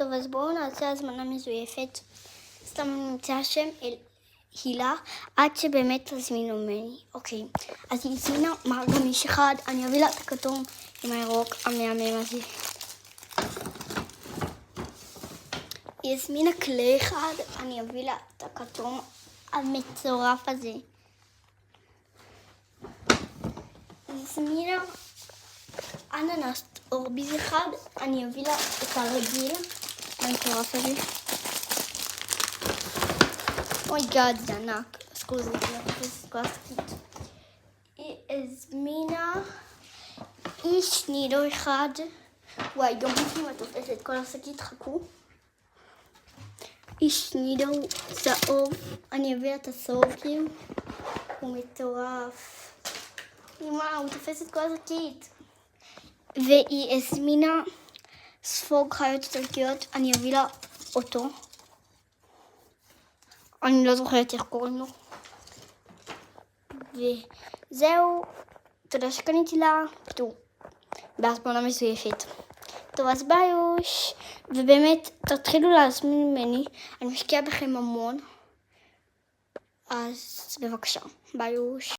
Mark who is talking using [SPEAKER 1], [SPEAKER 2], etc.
[SPEAKER 1] טוב, אז בואו נעשה הזמנה מזויפת. סתם נמצא השם הילה, עד שבאמת תזמינו ממני. אוקיי, אז היא הזמינה גמיש אחד, אני אביא לה את הכתום עם הירוק המהמם הזה. היא הזמינה כלי אחד, אני אביא לה את הכתום המצורף הזה. היא הזמינה אננס אורביז אחד, אני אביא לה את הרגיל המצורף הזה. אוי גאד, זה ענק. סקוזי, היא הזמינה איש נידו אחד. וואי, גם אם את תופסת כל השקית, חכו. איש נידו צהוב, אני אביא את הצהוב כאילו. הוא מטורף. וואו, הוא תופס את כל השקית. והיא הזמינה ספוג חיות איטלקיות, אני אביא לה אותו. אני לא זוכרת איך קוראים לו. וזהו, תודה שקניתי לה, בהזמנה מזויפת. טוב, אז ביוש. ובאמת, תתחילו להזמין ממני, אני משקיעה בכם המון. אז בבקשה, ביוש.